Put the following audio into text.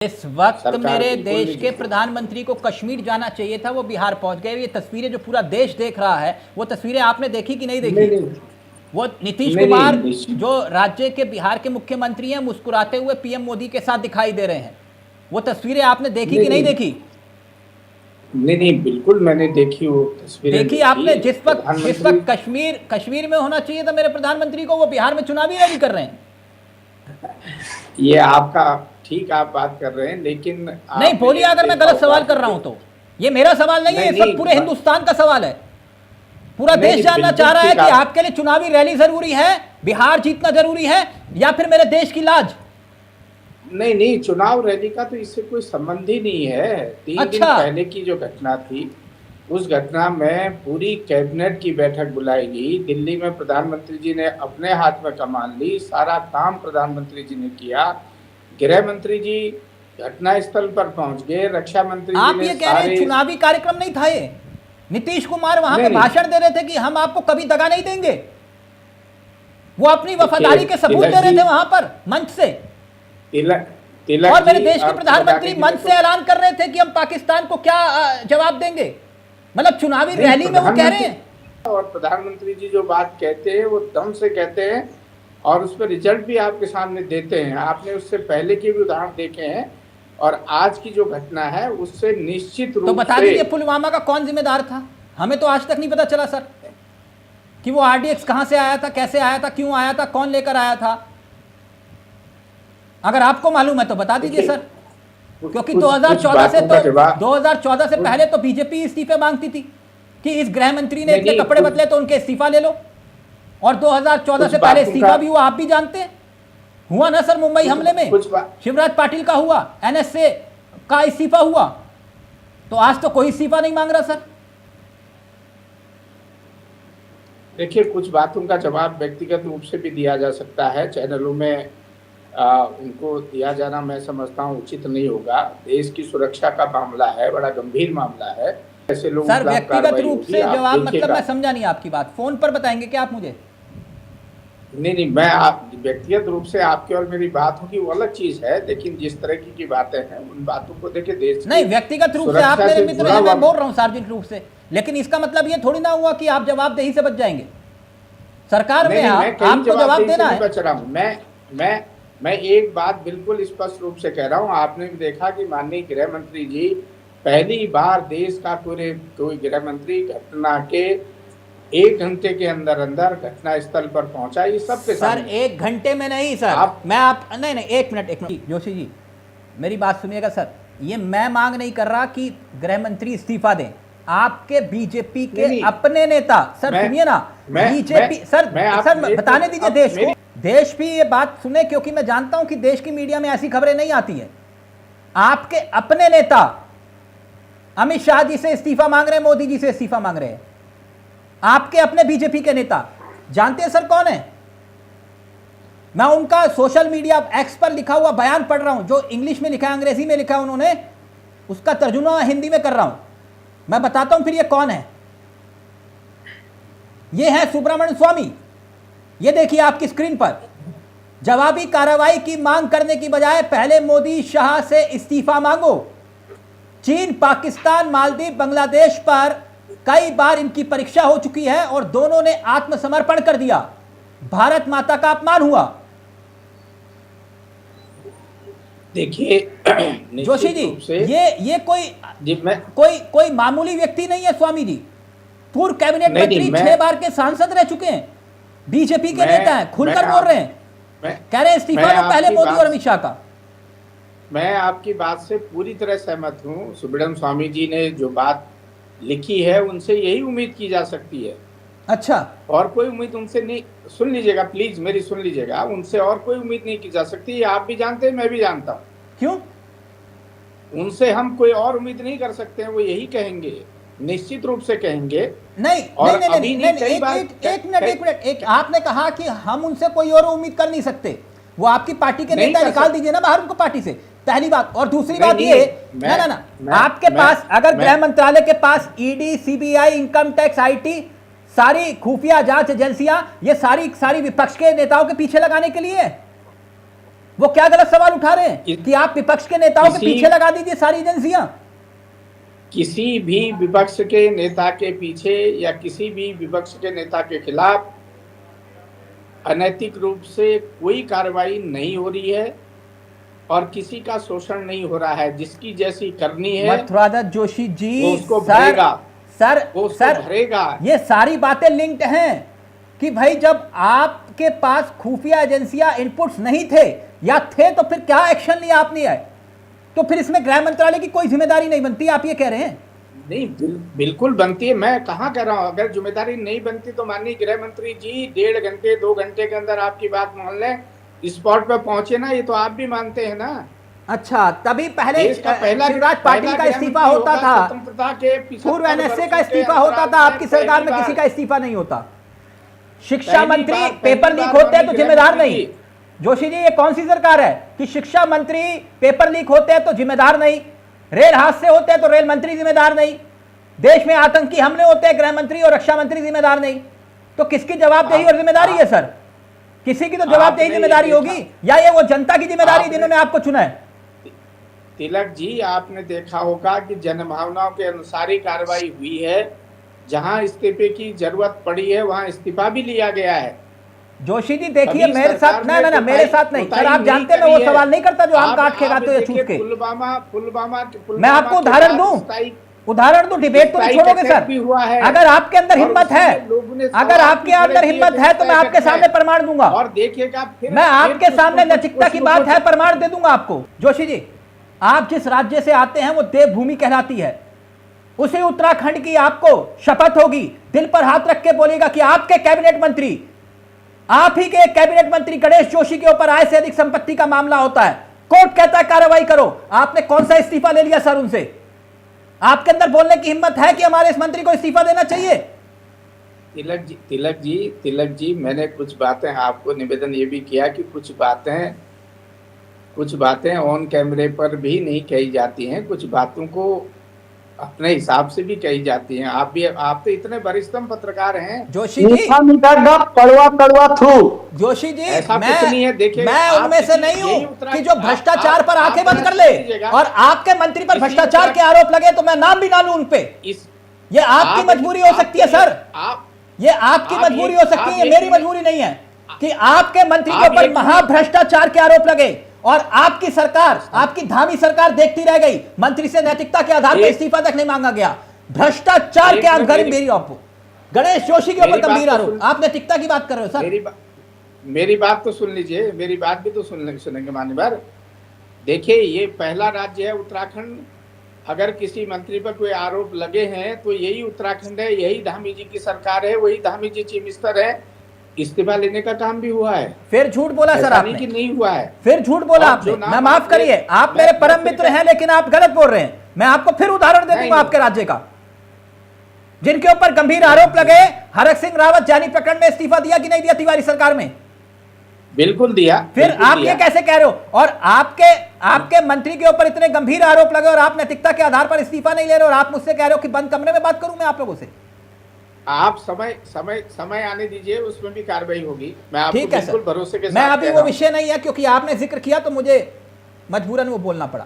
इस वक्त मेरे देश के प्रधानमंत्री को कश्मीर जाना चाहिए था, वो बिहार पहुंच गए। ये तस्वीरें जो पूरा देश देख रहा है, वो तस्वीरें आपने देखी कि नहीं देखी? वो नीतीश कुमार जो राज्य के बिहार के मुख्यमंत्री हैं, मुस्कुराते हुए पीएम मोदी के साथ दिखाई दे रहे हैं। वो तस्वीरें आपने देखी कि नहीं देखी? नहीं, बिल्कुल मैंने देखी वो तस्वीरें। देखी आपने? जिस वक्त कश्मीर में होना चाहिए था मेरे प्रधानमंत्री को, वो बिहार में चुनावी रैली कर रहे हैं। ये आपका ठीक, आप बात कर रहे हैं, लेकिन नहीं बोलिए अगर मैं गलत सवाल कर रहा हूं तो। ये मेरा सवाल नहीं है, इस वक्त पूरे हिंदुस्तान का सवाल है। पूरा देश जानना चाह रहा है कि आपके लिए चुनावी रैली जरूरी है, बिहार जीतना जरूरी है, या फिर मेरे देश की लाज? नहीं, चुनाव रैली का तो इससे कोई संबंध ही नहीं है। 3 दिन पहले की जो घटना थी, उस घटना में पूरी कैबिनेट की बैठक बुलाई गई। दिल्ली में प्रधानमंत्री जी ने अपने हाथ में कमान ली, सारा काम प्रधानमंत्री जी ने किया। गृह मंत्री जी घटना स्थल पर पहुंच गए, रक्षा मंत्री जी आप ये कह रहे हैं चुनावी कार्यक्रम नहीं था ये? नीतीश कुमार वहां पे भाषण दे रहे थे कि हम आपको कभी दगा नहीं देंगे। वो अपनी वफादारी के सबूत दे रहे थे वहां पर मंच से। और मेरे देश के प्रधानमंत्री मंच से ऐलान कर रहे थे कि हम पाकिस्तान को क्या जवाब देंगे। मतलब चुनावी रैली में वो कह रहे हैं। और प्रधानमंत्री जी जो बात कहते हैं वो दम से कहते हैं, और उस पर रिजल्ट भी आपके सामने देते हैं। आपने उससे पहले के भी उदाहरण देखे हैं, और आज की जो घटना है उससे निश्चित रूप से। तो बता दीजिए पुलवामा का कौन जिम्मेदार था? हमें तो आज तक नहीं पता चला सर कि वो आरडीएक्स कहां से आया था, कैसे आया था, क्यों आया था, कौन लेकर आया था। अगर आपको मालूम है तो बता दीजिए सर, क्योंकि 2014 से पहले तो बीजेपी इस्तीफे मांगती थी कि इस गृह मंत्री ने इतने कपड़े बदले तो उनके इस्तीफा ले लो। और 2014 से पहले इस्तीफा भी हुआ, आप भी जानते हैं। हुआ ना सर, मुंबई हमले में शिवराज पाटिल का हुआ, एनएसए का इस्तीफा हुआ। तो आज तो कोई इस्तीफा नहीं मांग रहा सर। देखिए, कुछ बातों का जवाब व्यक्तिगत रूप से भी दिया जा सकता है, चैनलों में उनको दिया जाना मैं समझता हूँ उचित नहीं होगा। देश की सुरक्षा का मामला है, बड़ा गंभीर मामला है। ऐसे लोग सर व्यक्तिगत रूप से जवाब, मतलब मैं समझा नहीं आपकी बात। फोन पर बताएंगे क्या आप मुझे? नहीं, मैं आप व्यक्तिगत रूप से आपकी और मेरी बात होगी वो अलग चीज है, लेकिन जिस तरह की बातें हैं उन बातों को देखे देश नहीं, व्यक्तिगत रूप से आप मेरे मित्र हैं, मैं बोल रहा हूँ सार्वजनिक रूप से। लेकिन इसका मतलब ये थोड़ी ना हुआ कि आप जवाबदेही से बच जाएंगे। सरकार में आपको जवाब देना है। बच रहा हूँ मैं एक बात बिल्कुल स्पष्ट रूप से कह रहा हूँ। आपने भी देखा कि माननीय गृह मंत्री जी पहली बार देश का कोई गृह मंत्री घटना के 1 घंटे के अंदर घटना स्थल पर पहुंचा। ये सबके सर 1 घंटे में नहीं सर, नहीं 1 मिनट जोशी जी मेरी बात सुनिएगा सर। ये मैं मांग नहीं कर रहा कि गृह मंत्री इस्तीफा दें। आपके बीजेपी के अपने नेता, सर सुनिए ना, बीजेपी सर बताने दीजिए देश को। देश भी ये बात सुने, क्योंकि मैं जानता हूं कि देश की मीडिया में ऐसी खबरें नहीं आती है। आपके अपने नेता अमित शाह जी से इस्तीफा मांग रहे हैं, मोदी जी से इस्तीफा मांग रहे हैं। आपके अपने बीजेपी के नेता जानते हैं सर कौन है? मैं उनका सोशल मीडिया एक्स पर लिखा हुआ बयान पढ़ रहा हूं, जो इंग्लिश में लिखा है, अंग्रेजी में लिखा है उन्होंने, उसका तर्जुमा हिंदी में कर रहा हूं। मैं बताता हूं फिर ये कौन है। ये है सुब्रमण्यम स्वामी। ये देखिए आपकी स्क्रीन पर। जवाबी कार्रवाई की मांग करने की बजाय पहले मोदी शाह से इस्तीफा मांगो। चीन, पाकिस्तान, मालदीव, बांग्लादेश पर कई बार इनकी परीक्षा हो चुकी है और दोनों ने आत्मसमर्पण कर दिया। भारत माता का अपमान हुआ। देखिए जोशी जी, ये कोई मामूली व्यक्ति नहीं है स्वामी जी। पूर्व कैबिनेट मंत्री, 6 बार के सांसद रह चुके हैं, बीजेपी के नेता हैं, खुलकर बोल रहे हैं, कह रहे हैं इस्तीफा लो पहले मोदी और अमित शाह का। मैं आपकी बात से पूरी तरह सहमत हूं। सुब्रमण्यम स्वामी जी ने जो बात लिखी है उनसे यही उम्मीद की जा सकती है। अच्छा, और कोई उम्मीद उनसे नहीं, सुन लीजिएगा प्लीज, मेरी सुन लीजिएगा, उनसे और कोई उम्मीद नहीं की जा सकती। आप भी जानते हैं, मैं भी जानता हूं। क्यों? उनसे हम कोई और उम्मीद नहीं कर सकते हैं। वो यही कहेंगे, निश्चित रूप से कहेंगे। नहीं, एक मिनट, आपने कहा कि हम उनसे कोई और उम्मीद कर नहीं सकते। वो आपकी पार्टी के नेता, निकाल दीजिए ना बाहर उनको पार्टी से, पहली बात। और दूसरी बात ये, ना आपके पास अगर गृह मंत्रालय के पास ED, CBI, income tax, IT, सारी खुफिया जांच एजेंसियां, ये सारी विपक्ष के नेताओं के पीछे लगाने के लिए है। वो क्या गलत सवाल उठा रहे हैं कि आप विपक्ष के नेताओं के पीछे लगा दीजिए सारी एजेंसियां? किसी भी विपक्ष के नेता के पीछे या किसी भी विपक्ष के नेता के खिलाफ अनैतिक रूप से कोई कार्रवाई नहीं हो रही है और किसी का शोषण नहीं हो रहा है। जिसकी जैसी करनी है मथुरादत्त जोशी जी, वो उसको भरेगा, सर भरेगा। ये सारी बातें लिंक्ड हैं कि भाई जब आपके पास खुफिया एजेंसियां इनपुट्स नहीं थे या थे तो फिर क्या एक्शन लिया आपने है? तो फिर इसमें गृह मंत्रालय की कोई जिम्मेदारी नहीं बनती, आप ये कह रहे हैं? नहीं, बिल्कुल बनती है। मैं कहाँ कह रहा हूँ अगर जिम्मेदारी नहीं बनती तो माननीय गृह मंत्री जी 1.5 घंटे 2 घंटे के अंदर आपकी बात मान लें, स्पॉट पे पहुंचे ना, ये तो आप भी मानते हैं ना। अच्छा, तभी पहले शिवराज पाटिल का इस्तीफा होता था, पूर्व एनएसए का इस्तीफा होता था, आपकी सरकार में किसी का इस्तीफा नहीं होता। शिक्षा मंत्री पेपर लीक होते हैं तो जिम्मेदार नहीं। जोशी जी, ये कौन सी सरकार है कि शिक्षा मंत्री पेपर लीक होते हैं तो जिम्मेदार नहीं, रेल हादसे होते हैं तो रेल मंत्री जिम्मेदार नहीं, देश में आतंकी हमले होते हैं गृह मंत्री और रक्षा मंत्री जिम्मेदार नहीं? तो किसकी जवाबदेही और जिम्मेदारी है सर? किसी की तो जवाबदेही जिम्मेदारी होगी, या ये वो जनता की जिम्मेदारी जिन्होंने आपको चुना है? तिलक जी, आपने देखा होगा कि जनभावनाओं के अनुसार ही कार्रवाई हुई है। जहां इस्तीफे की जरूरत पड़ी है वहां इस्तीफा भी लिया गया है। जोशी जी देखिए, मेरे साथ ना मेरे साथ नहीं सर, आप जानते हैं मैं वो सवाल नहीं करता जो हम काट के खाते हैं छूट के। पुलवामा मैं आपको उदाहरण दूं, डिबेट तो नहीं छोड़ोगे सर? अगर आपके अंदर हिम्मत है, अगर आपके अंदर हिम्मत है तो मैं आपके सामने प्रमाण दूंगा, और देखिएगा मैं आपके सामने नैतिकता की बात है, प्रमाण दे दूंगा आपको। जोशी जी, आप जिस राज्य से आते हैं वो देवभूमि कहलाती है, उसी उत्तराखंड की आपको शपथ होगी, दिल पर हाथ रख के बोलेगा कि आपके कैबिनेट मंत्री, आप ही के कैबिनेट मंत्री गणेश जोशी के ऊपर आय से अधिक संपत्ति का मामला होता है, कोर्ट कहता है कार्रवाई करो। आपने कौन सा इस्तीफा ले लिया सर उनसे? आपके अंदर बोलने की हिम्मत है कि हमारे इस मंत्री को इस्तीफा देना चाहिए? तिलक जी, मैंने कुछ बातें आपको निवेदन ये भी किया कि कुछ बातें ऑन कैमरे पर भी नहीं कही जाती हैं, कुछ बातों को अपने हिसाब से भी कही जाती हैं। आप तो इतने वरिष्ठतम पत्रकार हैं जोशी जी। कड़वा थू जोशी जी, ऐसा कुछ नहीं है। देखिए, मैं उनमें से नहीं हूं कि जो भ्रष्टाचार पर आंखें बंद कर ले, और आपके मंत्री पर भ्रष्टाचार के आरोप लगे तो मैं नाम भी ना लूं उनपे। ये आपकी मजबूरी हो सकती है सर, ये आपकी मजबूरी हो सकती है, ये मेरी मजबूरी नहीं है कि आपके मंत्री के ऊपर महाभ्रष्टाचार के आरोप लगे और आपकी सरकार, आपकी धामी सरकार देखती रह गई। मंत्री से नैतिकता के आधार पर इस्तीफा तक नहीं मांगा गया। भ्रष्टाचार के आधार मेरी आपको गणेश जोशी के ऊपर गंभीर आरोप, आप नैतिकता की बात कर रहे हो सर? मेरी बात तो सुन लीजिए, मेरी बात भी तो सुनेंगे मान्यवर। देखिए, ये पहला राज्य है उत्तराखंड, अगर किसी मंत्री पर कोई आरोप लगे हैं तो यही उत्तराखंड है, यही धामी जी की सरकार है, वही धामी जी चीफ मिनिस्टर है। इस्तीफा लेने का काम भी हुआ है। फिर झूठ बोला सर आपने कि नहीं हुआ है, फिर झूठ बोला आपने। मैं माफ करिए, आप मेरे परम मित्र हैं लेकिन आप गलत बोल रहे हैं। मैं आपको फिर उदाहरण दे दूंगा आपके राज्य का, जिनके ऊपर गंभीर आरोप लगे। हरक सिंह रावत जानी प्रकरण में इस्तीफा दिया कि नहीं दिया तिवारी सरकार में? बिल्कुल दिया। फिर आप ये कैसे कह रहे हो? और आपके मंत्री के ऊपर इतने गंभीर आरोप लगे और आप नैतिकता के आधार पर इस्तीफा नहीं ले रहे, और आप मुझसे कह रहे हो कि बंद कमरे में बात करूं मैं आप लोगों से? आप समय आने दीजिए, उसमें भी कार्रवाई होगी। मैं आपको बिल्कुल भरोसे के साथ मैं अभी वो विषय नहीं है, क्योंकि आपने जिक्र किया तो मुझे मजबूरन वो बोलना पड़ा।